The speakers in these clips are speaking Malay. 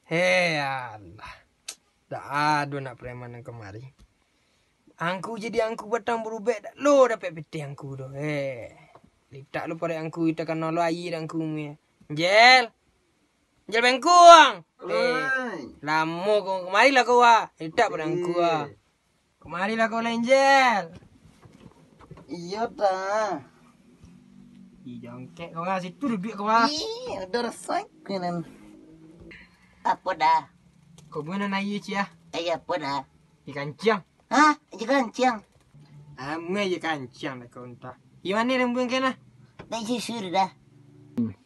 Hei Allah. Tak ada nak preman yang kemari. Angku jadi angku batang berubah dak lo dapat peti angku tu. Litak lu pada angku kita kan nolo air angku mi. Jel. Jel bengkuang. Lamo kau kemari lah kau ah. Litak pada angku ah. Kemari lah kau lenjel. Iya dah. Jongkek kau ngasih situ duduk kau ah. Ih, udah resek kan. Apa dah? Kau mana air cia? Apa dah? Ikan ciang. Hah? Ikan ciang. Ame je kancang dah kau entah. Gimana yang buang kena? Dah susur dah.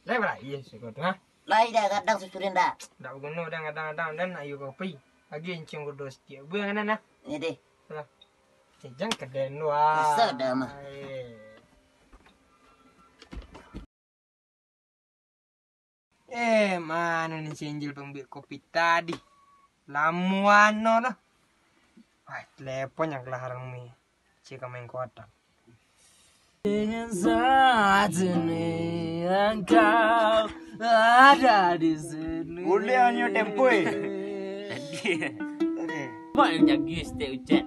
Lai berai ye sekau tengah. Lai dah kadang susurin dah. Dak guna dah kadang-kadang dan ayu kopi. Lagi encing ko dos dia. Buang kena nah. Ini deh. Lah. Jangan keden wah. Sedap mah. Mana nih senjil pembik kopi tadi? Lamuano lah. Wah, telepon yang kelarang mi. Cika main kota. Dengan saat ini engkau ada di sini. Boleh hanya tempo Mak yang jaga setiap ucap.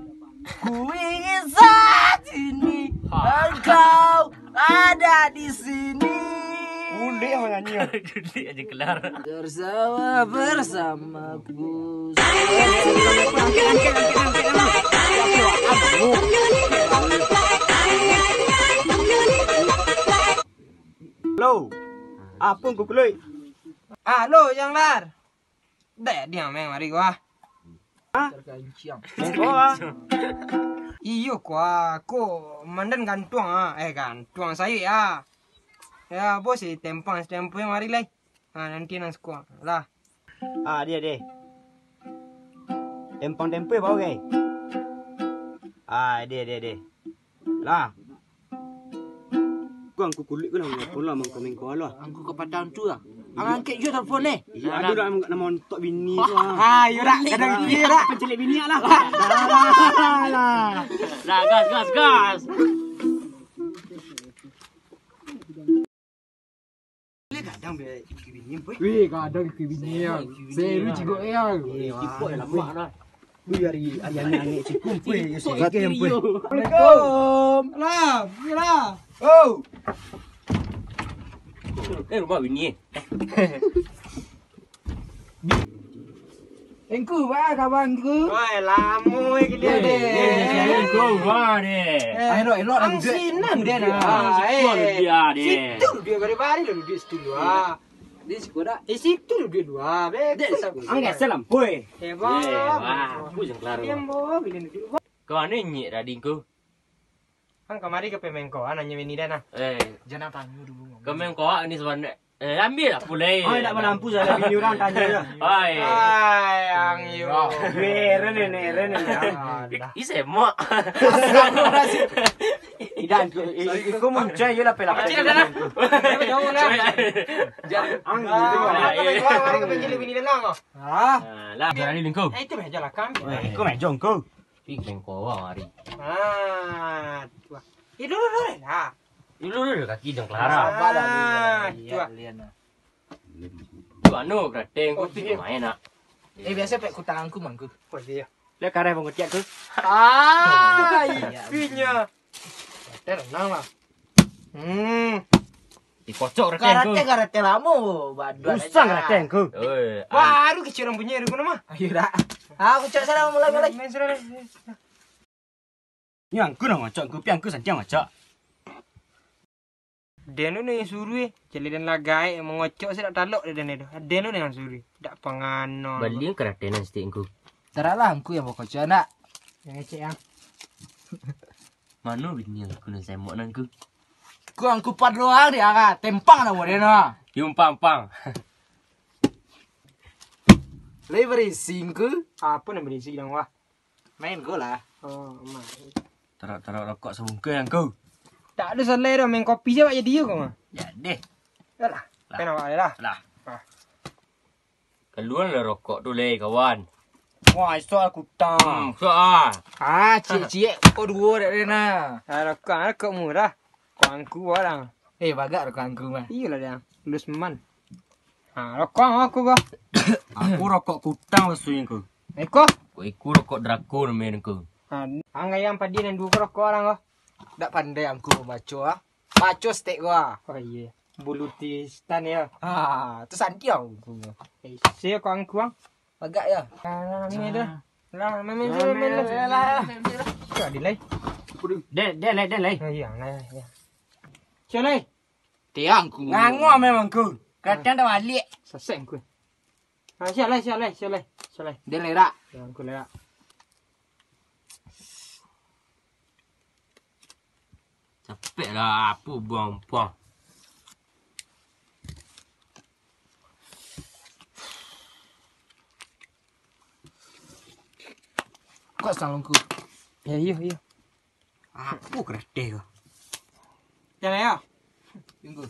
Ku ingin saat ini engkau ada di sini. Boleh hanya nyanyi. Gede aja kelar. Bersamaku. Lo. Apa kau keloi? Halo, yang lar. Dah dia main mari gua. Kau ah. Iyo kwa ko mandan gantuang ah. Gantuang saya ya. Ya bos tempang mari lai. Nanti nang sekolah lah. Dia. Tempang tempo bau ke? Dia. Lah. Kau angku kulit kau nak pola mengkomeng kau lah. Aku kepada tu lah. Angkat je telefon ni. Ya, ada nak montok bini tu ah. Ha, yo dak kadang dia dak. Pencelik bini lah. Dah gas. Kadang be bini boy. Weh, kadang ke bini yang. Seru cikgu yang. Tipok yang lama dah. Wih hari anak cikum boy. Assalamualaikum. Assalamualaikum. Lah, lah. Oh. Rumah bini Engku ba kawanku. Woi, lamo ke dia deh. Kau wah deh. Elok ang sinan dia dah. Dia deh. Situ dia bari-bari lu di situ dua. Di sekolah. Situ dia dua. Angkat selam boy. Hebat. Wah, aku yang kelar. Yang bawa bilin dulu. Kau ni nyik radingku. Kan kemari ke Pemengko nanya ini dah nah. Jangan tanya dulu. Kau ni sebenarnya. Ambil lah pulai. Tak berlampu saya bini orang tanya je. Hai. Yang you. Rene. Ise mak. Tidak, kau muncul je lah pelak. Kecil dah nah. Jauh lah. Mari ke penjeli bini dah nah. Lah, jangan ni kau. Itu meja lah kami. Kau main jong kau. Pergi kau hari. Itu dulu lah. Dulu kaki dong Clara. Tua. Tu anu krateng kau pergi main nak. Biasa pek ku tanganku mangku. Oh dia. Lihat karai pengketiak tu. Pinya. Tenang lah. Dikocok krateng kau. Karate lamo. Baduan. Usang krateng kau. Oi. Baru kecil orang punya rumah nama. Ayo dah. Aku cak sana mulai. Main sudah. Ni angku nak ngacak kau, piang kau sanjang ngacak. Denu ni yang suruh jadi dan lagai mengocok saya tak talok dia denu. Denu ni yang suruh. Tak pangano. Balik krateng nanti kau. Teralah aku yang mau kocok nak. Yang cek yang. Mana bini aku nak semok nangku. Ku angku pat doang dia kan. Tempang dah mau dia nak. Yung pang. Lever singku. Apa nak berisi yang wah. Main go lah. Oh, main. Tarak rokok sebungkus yang kau. Tak ada selai dah main kopi je pak jadi kau mah. Ya deh. Yalah. Kan awak lah. Lah. Keluar lah rokok tu leh kawan. Wah, soal aku tang. Soal. Cik. Kau dua dah dia nak. Rokok murah. Kau angku orang. Bagak rokok angku mah. Iyalah dia. Lulus man. Rokok aku kok. Aku rokok kutang lesuin ku. Eko. Iku rokok drakor men ku. Angga yang padi dan dua rokok orang kok. Tak pandai aku maco ah. Maco stek gua. Oh iya. Bulu tistan ya. Tu santiang aku. Saya kok angkuang. Agak ya. Ini dah. Lah, main lah. Kau delay. Delay. Oh iya, ya. Selai. Tiang ku. Ngangok memang ku. Kadang tak balik. Sesek ku. Selai. Dia lerak. Ya, aku lerak. Capek lah apa buang-buang. Kok salungku. Ya, iya. Aku keredeh ku. Selai ya. Tunggu.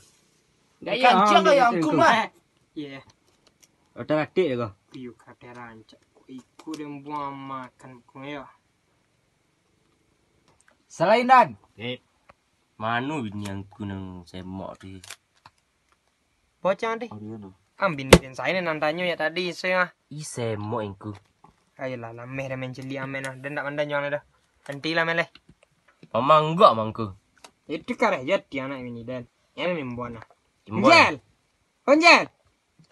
Gaya Kancang kaya aku mah. Iya. Udah adik ku. Piu kata rancak. Iku dan buang makan ku ya. Selain dan. Manu bini aku nang semok di. Bocah deh. Oh dia tu. Ambil ni dan saya nantanyo ya tadi saya. I semok engku. Ayolah, lameh dah main jeli amen lah. Dan tak mandang jangan dah. Henti lah meleh. Mama enggak mangku. Itu karena jadi anak ini dan. Yang membuat lah. Jembal. Konjel.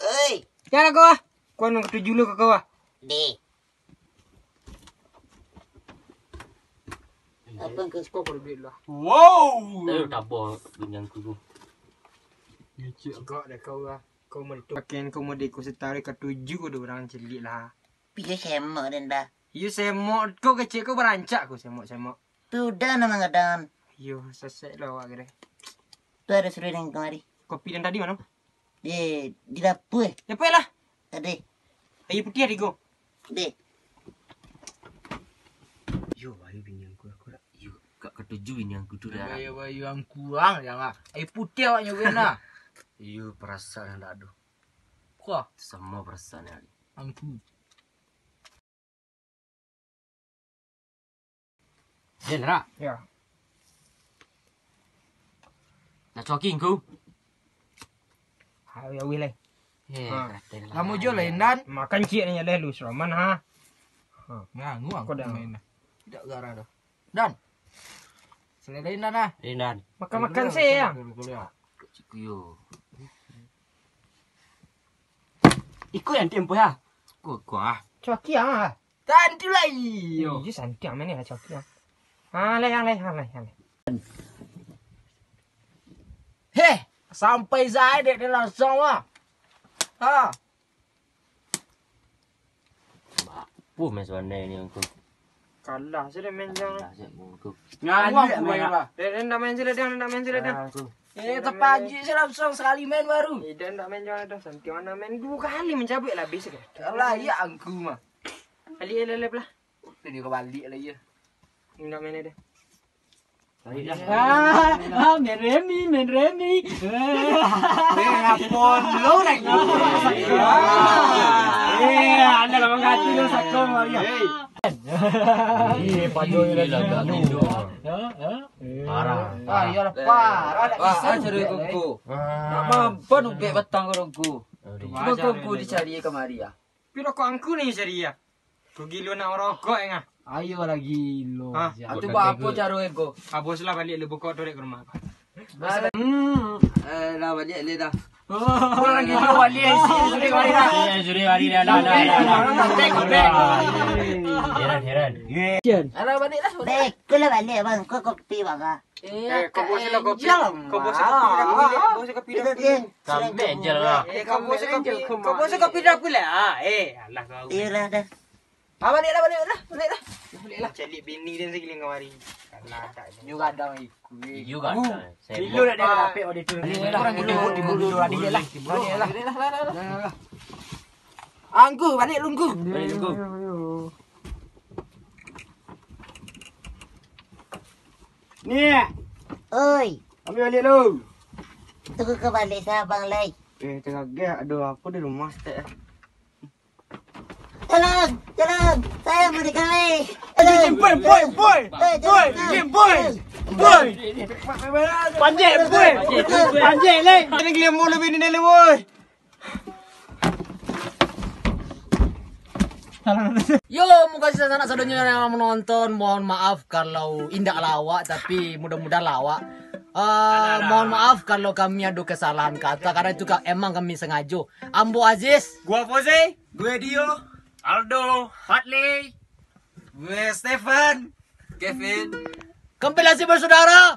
Oi. Jangan kau ah. Kau nak ketujuh lu ke kau ah. Di. Apa ke Kau perlu duit lah. Wow. Tahu tak apa bini aku tu. Juga dah kau lah. Kau mau itu. Pakaian kau mau deku setari ketujuh udah orang jeli lah. Pilih semok dan dah. You semok. Kau kecil kau berancak kau semok. Tu dah nama ngadan. You selesai lah awak kira. Tu ada suruh yang kemari. Kopi dan tadi mana? Di dapur. Cepat lah. Tadi. Ayo putih hari kau. Di. Yo, ayo bini aku lah. Yo, kak ketujuh bini aku tu dah. Bayu yang kurang jangan. Putih awak nyogena. Yo, perasaan tak ada. Kau Semua perasaan hari. angku. Delrak. Ya. Nak coking ku? Ya wilai. Kamu jual lain dan. Makan cik ni ada lu seraman ha. Ngangu Kau dah main. Tidak gara dah. Dan. Selain lain dan ah. Rinan. Makan saya. Ciku yo. Ikut yang tempoh ya. Kuah. Coki ah. Tantu lagi. Yo, je santi amen ni coki ah. Alai. Heh, sampai saya dia langsung ah. Ha. Apa macam mana ni aku? Kalah sudah main jangan. Tak siap aku. Ngadu main lah. Dan dah main sudah dah. Terpagi saya langsung sekali main baru. Dan dah main jangan dah. Santi mana main 2 kali mencabut lah habis ke. Kalau ya angku mah. Ali lah. Ini kembali lagi ya. Dah main dah. Main remi. Ngapon lo lagi. Anda lah mengati lu sakong Maria. Pajoy lah agak gitu. Parah. Iyalah parah dak bisa cari kuku. Nak mampu nubek batang kuku. Cuma kuku dicari kemari ya. Piro kok angku ni cari ya. Kau gilo nak rokok engah. Ayo lagi lo. Ah, Atu buat apa cara ego? Abos lah balik lu buka dorek ke rumah. Lah balik le dah. Orang lagi dua balik sini balik dah. Sini balik dah. Heran. Alah balik dah. Baik, kula balik bang. Kau kopi bang ah. Kau bos lah kopi. Kau bos kopi dah. Sampai je lah. Kau bos kopi dah pula. Alah kau. Iyalah dah. Balik dah. Balik lah. Cari bini dan segiling kemari. Kalah tak. Yo kadang iku. You kan. Dulu nak dia dapat order tu. Kurang di bulu dia lah. Angku balik lungku. Balik tunggu. Ni, Oi, ambil balik lu. tunggu ke balik saya bang Lai. Tengah gak ada apa di rumah stek. Tolong, saya mau dikawin. Tolong. Boy. Panjang, boy. Panjang leh. Ini gila mulu bini dah woi. Yo, muka sisa anak sadonya yang menonton, mohon maaf kalau indah lawak, tapi mudah-mudahan lawak. Mohon maaf kalau kami ada kesalahan kata, karena itu emang kami sengaja. Ambo Aziz, Gua Fose, gue Dio, Aldo, Fadli, gue Stefan, Kevin. kompilasi bersaudara.